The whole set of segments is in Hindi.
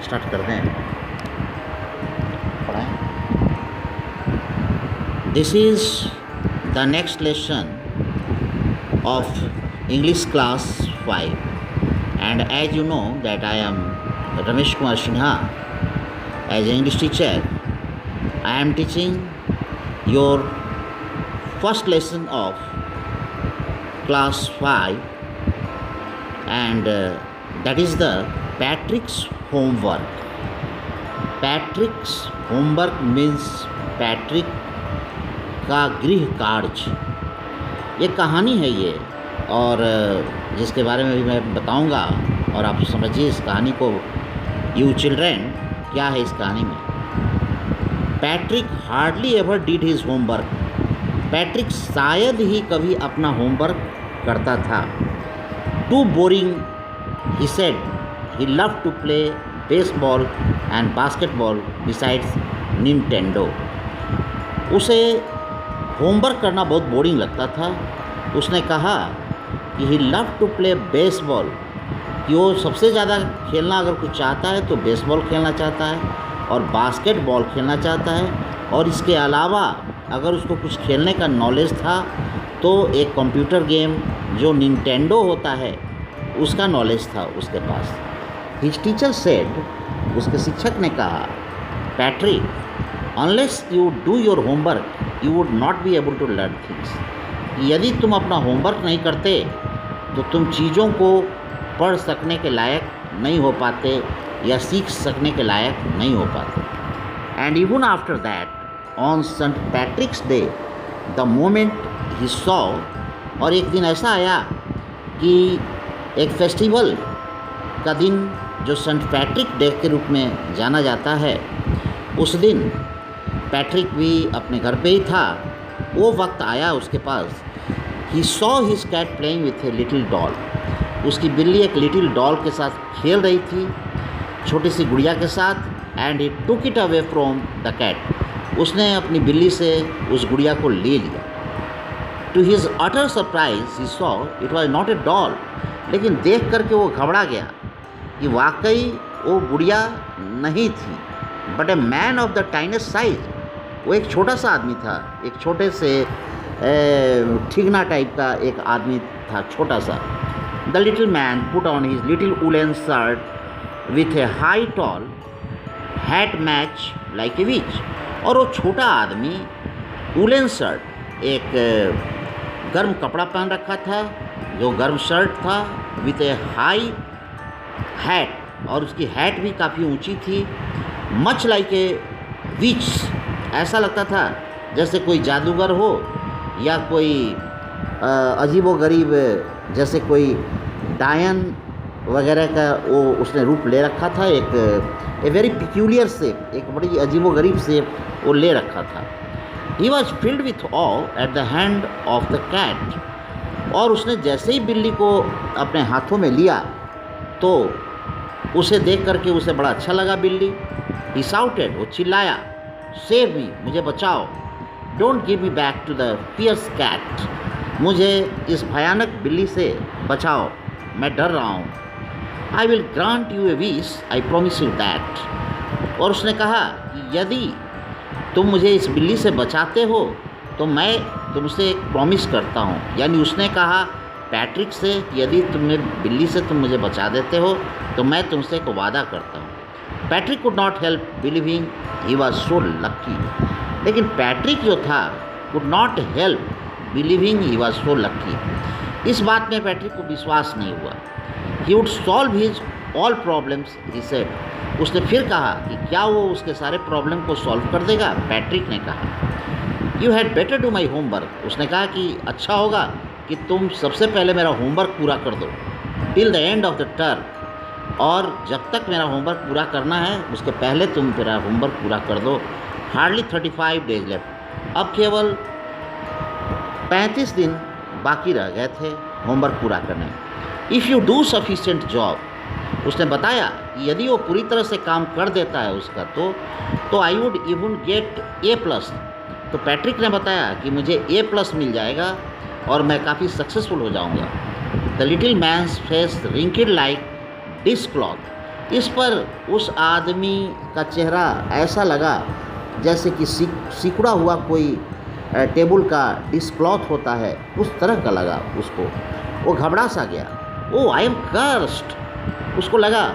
स्टार्ट कर दें। पढ़ाएं। This is the next lesson of English class 5, and as you know that I am Ramesh Kumar Sinha. As an English teacher, I am teaching your first lesson of class 5, and that is the Patrick's homework. Patrick's homework means Patrick का गृह कार्य। ये कहानी है ये, और जिसके बारे में भी मैं बताऊंगा, और आप समझिए इस कहानी को। यू चिल्ड्रेन, क्या है इस कहानी में? Patrick hardly ever did his homework. Patrick शायद ही कभी अपना होमवर्क करता था। Too boring, he said he love to play baseball and basketball besides Nintendo. उसे होमवर्क करना बहुत बोरिंग लगता था। उसने कहा कि he love to play baseball, कि वो सबसे ज़्यादा खेलना अगर कुछ चाहता है तो बेसबॉल खेलना चाहता है और बास्केटबॉल खेलना चाहता है, और इसके अलावा अगर उसको कुछ खेलने का नॉलेज था तो एक कंप्यूटर गेम जो निंटेंडो होता है उसका नॉलेज था उसके पास। हिज टीचर सेड, उसके शिक्षक ने कहा, Patrick unless you do your homework you would not be able to learn things. यदि तुम अपना होमवर्क नहीं करते तो तुम चीज़ों को पढ़ सकने के लायक नहीं हो पाते या सीख सकने के लायक नहीं हो पाते। And even after that on saint Patrick's day the moment he saw, और एक दिन ऐसा आया कि एक फेस्टिवल का दिन जो सेंट पैट्रिक डे के रूप में जाना जाता है, उस दिन पैट्रिक भी अपने घर पे ही था। वो वक्त आया उसके पास। He saw his cat playing with a little doll. उसकी बिल्ली एक लिटिल डॉल के साथ खेल रही थी, छोटी सी गुड़िया के साथ। And he took it away from the cat. उसने अपनी बिल्ली से उस गुड़िया को ले लिया। To his utter surprise he saw it was not a doll. लेकिन देख करके वो घबरा गया कि वाकई वो गुड़िया नहीं थी, but a man of the tiniest size. वो एक छोटा सा आदमी था, एक छोटे से ठिगना टाइप का एक आदमी था, छोटा सा। The little man put on his little woollen shirt with a high tall hat match like a witch. और वो छोटा आदमी वुलन शर्ट, एक गर्म कपड़ा पहन रखा था जो गर्म शर्ट था, विथ ए हाई हैट, और उसकी हैट भी काफ़ी ऊंची थी। मच लाइक ए विच, ऐसा लगता था जैसे कोई जादूगर हो या कोई अजीबोगरीब, जैसे कोई डायन वगैरह का वो उसने रूप ले रखा था। एक ए वेरी पिक्यूलियर शेप, एक बड़ी अजीबोगरीब शेप वो ले रखा था। He was filled with awe at the hand of the cat. और उसने जैसे ही बिल्ली को अपने हाथों में लिया तो उसे देख करके उसे बड़ा अच्छा लगा बिल्ली। ही शाउटेड, वो चिल्लाया, सेव मी, मुझे बचाओ। Don't give me back to the fierce cat, मुझे इस भयानक बिल्ली से बचाओ, मैं डर रहा हूँ। I will grant U A wish, I promise you that. और उसने कहा कि यदि तुम मुझे इस बिल्ली से बचाते हो तो मैं तुमसे एक प्रॉमिस करता हूँ। यानी उसने कहा पैट्रिक से, यदि बिल्ली से तुम मुझे बचा देते हो तो मैं तुमसे एक वादा करता हूँ। Patrick could not help believing he was so lucky. लेकिन पैट्रिक जो था could not help believing he was so lucky. इस बात में पैट्रिक को विश्वास नहीं हुआ। He would solve his all problems, he said. उसने फिर कहा कि क्या वो उसके सारे प्रॉब्लम को सॉल्व कर देगा। पैट्रिक ने कहा, you had better do my homework. उसने कहा कि अच्छा होगा कि तुम सबसे पहले मेरा होमवर्क पूरा कर दो, till the end of the term. और जब तक मेरा होमवर्क पूरा करना है उसके पहले तुम मेरा होमवर्क पूरा कर दो। Hardly 35 days left. अब केवल 35 दिन बाकी रह गए थे होमवर्क पूरा करने। If you do sufficient job, उसने बताया कि यदि वो पूरी तरह से काम कर देता है उसका तो I would even get A+। तो पैट्रिक ने बताया कि मुझे A+ मिल जाएगा और मैं काफ़ी सक्सेसफुल हो जाऊंगा। The little man's face wrinkled like dish cloth. इस पर उस आदमी का चेहरा ऐसा लगा जैसे कि सिकुड़ा हुआ कोई टेबल का डिस्क्लॉथ होता है, उस तरह का लगा उसको। वो घबरा सा गया। ओ आई एम कर्स्ड। उसको लगा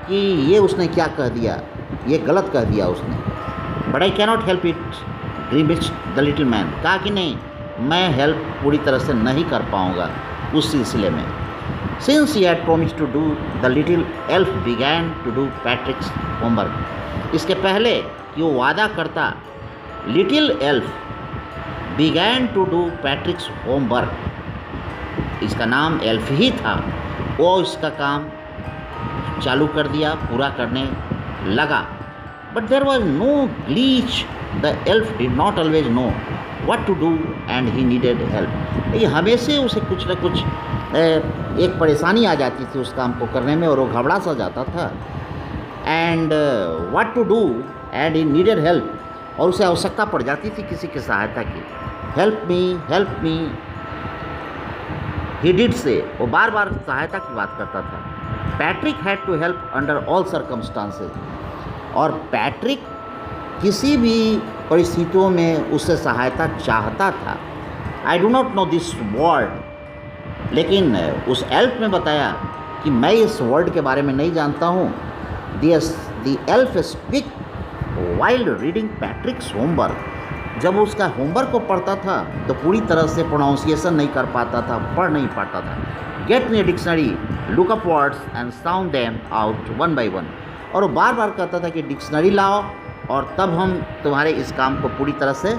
कि ये उसने क्या कह दिया, ये गलत कह दिया उसने। But I cannot help it, ग्रीमिच्ड the little man. कहा कि नहीं, मैं हेल्प पूरी तरह से नहीं कर पाऊँगा उस सिलसिले में। Since he had promised to do, the little elf began to do Patrick's homework. इसके पहले कि वो वादा करता, little elf began to do Patrick's homework. इसका नाम एल्फ ही था। वो इसका काम चालू कर दिया, पूरा करने लगा। But there was no glitch. The elf did not always know what to do and he needed help. ये हमेशा उसे कुछ न कुछ एक परेशानी आ जाती थी उस काम को करने में, और वो घबरा सा जाता था। And what to do and he needed help, और उसे आवश्यकता पड़ जाती थी किसी की सहायता की। हेल्प मी ही डिड से, वो बार बार सहायता की बात करता था। Patrick had to help under all circumstances, और पैट्रिक किसी भी परिस्थितियों में उससे सहायता चाहता था। I do not know this word, लेकिन उस एल्फ ने बताया कि मैं इस वर्ड के बारे में नहीं जानता हूँ। The elf speak wild reading पैट्रिक्स homework. जब उसका होमवर्क को पढ़ता था तो पूरी तरह से प्रोनाउंसिएशन नहीं कर पाता था, पढ़ नहीं पाता था। Get me a dictionary, look up words and sound them out one by one. और वो बार बार कहता था कि डिक्शनरी लाओ और तब हम तुम्हारे इस काम को पूरी तरह से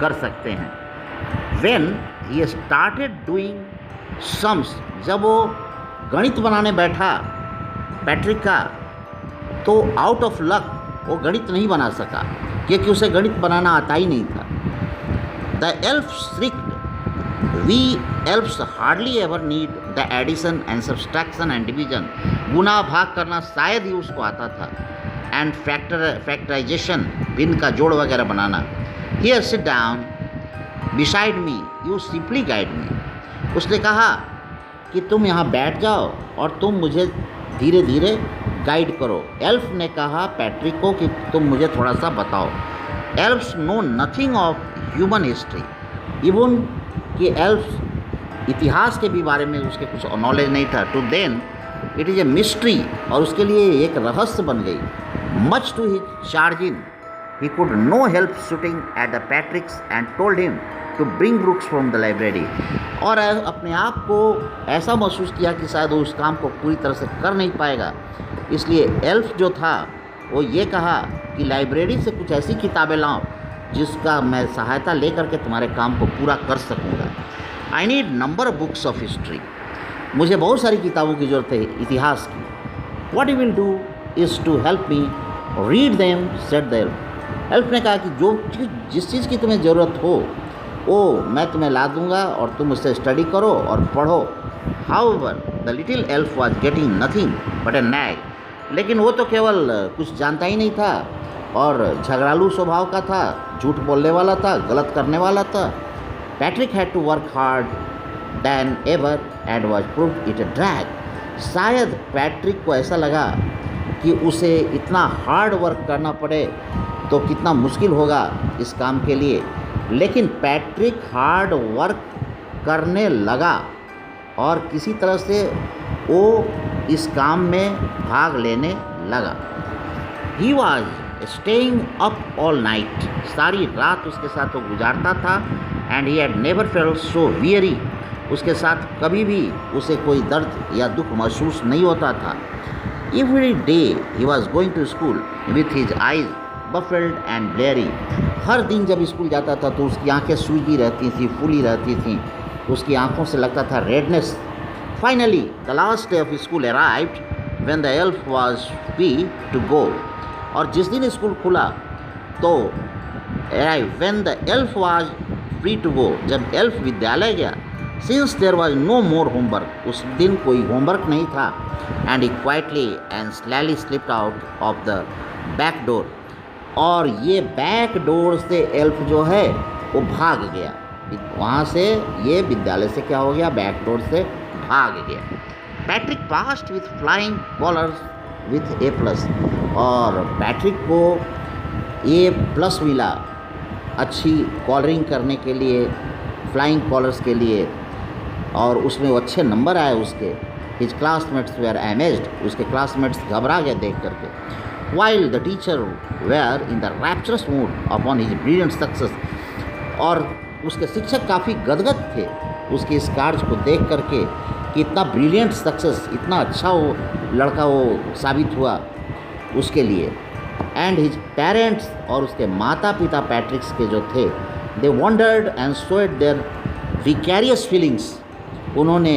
कर सकते हैं। When he started doing sums, जब वो गणित बनाने बैठा पैट्रिक का, तो आउट ऑफ लक वो गणित नहीं बना सका क्योंकि उसे गणित बनाना आता ही नहीं था। The elf shrieked, we elves hardly ever need the addition and subtraction and division. गुना भाग करना शायद ही उसको आता था, एंड फैक्टराइजेशन, भिन्न का जोड़ वगैरह बनाना। Here sit down beside me, you simply guide me. उसने कहा कि तुम यहाँ बैठ जाओ और तुम मुझे धीरे धीरे गाइड करो। एल्फ ने कहा पैट्रिक को कि तुम मुझे थोड़ा सा बताओ। Elves know nothing of human history, even कि एल्फ्स इतिहास के भी बारे में उसके कुछ नॉलेज नहीं था। To then it is a mystery, और उसके लिए एक रहस्य बन गई। Much to his chagrin he could no help shooting at the Patrick's and told him to bring books from the library. और अपने आप को ऐसा महसूस किया कि शायद वो उस काम को पूरी तरह से कर नहीं पाएगा, इसलिए एल्फ जो था वो ये कहा कि लाइब्रेरी से कुछ ऐसी किताबें लाओ जिसका मैं सहायता लेकर के तुम्हारे काम को पूरा कर सकूँगा। I need number of books of history, मुझे बहुत सारी किताबों की ज़रूरत है इतिहास की। What you will do is to help me read them, said the elf. Elf ने कहा कि जिस चीज़ की तुम्हें ज़रूरत हो वो मैं तुम्हें ला दूंगा और तुम उससे स्टडी करो और पढ़ो। However the little elf was getting nothing but A nag, लेकिन वो तो केवल कुछ जानता ही नहीं था और झगड़ालू स्वभाव का था, झूठ बोलने वाला था, गलत करने वाला था। Patrick had to work hard than ever and was proved it a drag. शायद पैट्रिक को ऐसा लगा कि उसे इतना हार्ड वर्क करना पड़े तो कितना मुश्किल होगा इस काम के लिए, लेकिन पैट्रिक हार्ड वर्क करने लगा और किसी तरह से वो इस काम में भाग लेने लगा। He was staying up all night, सारी रात उसके साथ वो गुजारता था। And he had never felt so weary, उसके साथ कभी भी उसे कोई दर्द या दुख महसूस नहीं होता था। Every day he was going to school with his eyes baffled and bleary. हर दिन जब स्कूल जाता था तो उसकी आंखें सूजी रहती थी, फूली रहती थी, उसकी आंखों से लगता था redness. Finally the last day of school arrived when the elf was free to go. और जिस दिन स्कूल खुला तो when the elf was free to go, जब एल्फ विद्यालय गया। Since there was no more homework, उस दिन कोई होमवर्क नहीं था। And he quietly and slowly slipped out of the back door, और ये बैक डोर से एल्फ जो है वो भाग गया वहाँ से। ये विद्यालय से क्या हो गया, बैक डोर से भाग गया। Patrick passed with flying colours with A+, और पैट्रिक को A+ मिला अच्छी कॉलरिंग करने के लिए, फ्लाइंग कॉलर्स के लिए, और उसमें वो अच्छे नंबर आए उसके। हिज क्लासमेट्स वेयर अमेज्ड, उसके क्लासमेट्स घबरा गए देख करके। While the teacher were in the rapturous mood upon his brilliant success, और उसके शिक्षक काफ़ी गदगद थे उसके इस कार्य को देख करके कि इतना ब्रिलियंट सक्सेस, इतना अच्छा वो लड़का वो साबित हुआ उसके लिए। एंड हिज पेरेंट्स, और उसके माता पिता पैट्रिक्स के जो थे, they wondered and showed their vicarious feelings, उन्होंने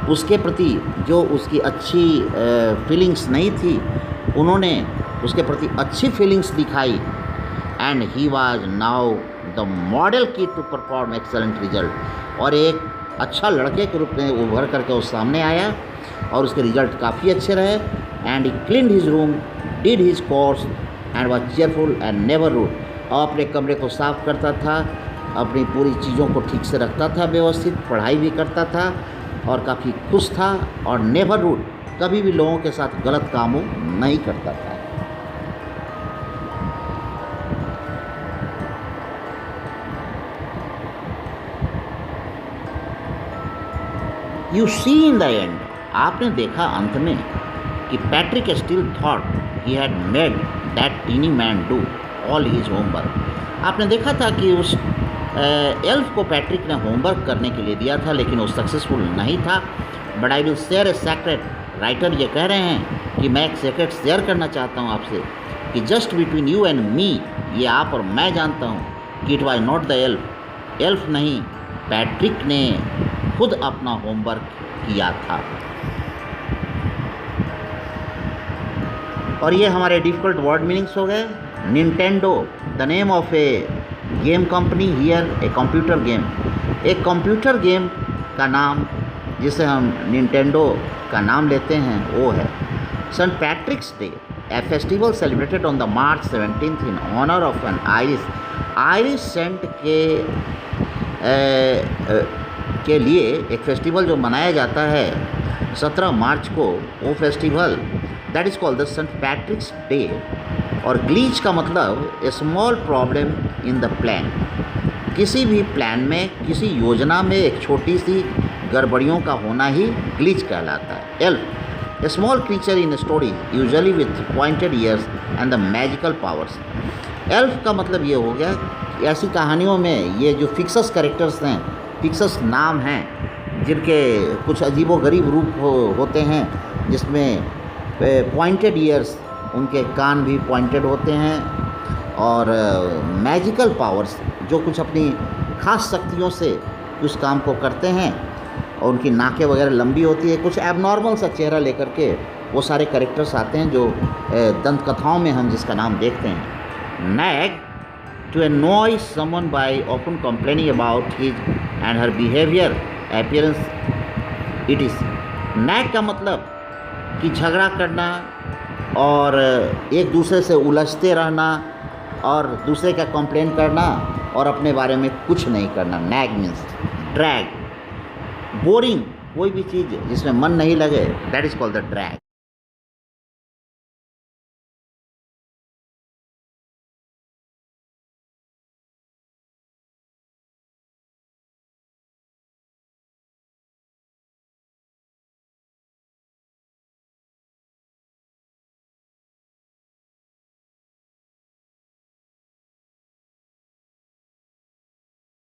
उसके प्रति जो उसकी अच्छी फीलिंग्स नहीं थी, उन्होंने उसके प्रति अच्छी फीलिंग्स दिखाई। And he was now the model kid to perform excellent result, और एक अच्छा लड़के के रूप में उभर करके वो सामने आया और उसके रिजल्ट काफ़ी अच्छे रहे। And he cleaned his room, did his chores and was cheerful and never rude, और अपने कमरे को साफ करता था, अपनी पूरी चीज़ों को ठीक से रखता था व्यवस्थित, पढ़ाई भी करता था और काफ़ी खुश था, और नेवर रूड, कभी भी लोगों के साथ गलत काम नहीं करता था। You see in the end, आपने देखा अंत में कि Patrick still thought he had made that tiny man do all his homework. आपने देखा था कि उस एल्फ को पैट्रिक ने होमवर्क करने के लिए दिया था, लेकिन वो सक्सेसफुल नहीं था। But I will share a secret, writer ये कह रहे हैं कि मैं एक सेक्रेट शेयर करना चाहता हूँ आपसे, कि just between you and me, ये आप और मैं जानता हूँ कि it was not the elf, elf नहीं, पैट्रिक ने खुद अपना होमवर्क किया था। और ये हमारे डिफ़िकल्ट वर्ड मीनिंग्स हो गए। Nintendo, the name of A game company, here a computer game, एक कंप्यूटर गेम का नाम जिसे हम निंटेंडो का नाम लेते हैं वो है। Saint Patrick's day, a festival celebrated on the March 17 in honour of an Irish saint के लिए एक फेस्टिवल जो मनाया जाता है 17 मार्च को, वो festival that is called the saint Patrick's Day. और ग्लीच का मतलब a small problem in the plan, किसी भी प्लान में, किसी योजना में एक छोटी सी गड़बड़ियों का होना ही ग्लीच कहलाता है। Elf, A small creature in story usually with pointed years and the magical powers. Elf का मतलब ये हो गया कि ऐसी कहानियों में ये जो फिक्सस कैरेक्टर्स हैं, फिक्सस नाम हैं, जिनके कुछ अजीबोगरीब रूप होते हैं, जिसमें पॉइंटेड ईयर्स, उनके कान भी पॉइंटेड होते हैं, और मैजिकल पावर्स, जो कुछ अपनी खास शक्तियों से उस काम को करते हैं, और उनकी नाकें वगैरह लंबी होती है, कुछ एबनॉर्मल सा चेहरा लेकर के वो सारे कैरेक्टर्स आते हैं जो दंत कथाओं में हम जिसका नाम देखते हैं। Nag, to annoy someone by often complaining about his and her behavior, appearance, it is। nag का मतलब कि झगड़ा करना और एक दूसरे से उलझते रहना और दूसरे का कंप्लेन करना और अपने बारे में कुछ नहीं करना। nag मीन्स ड्रैग, बोरिंग, कोई भी चीज़ जिसमें मन नहीं लगे, that is called the drag.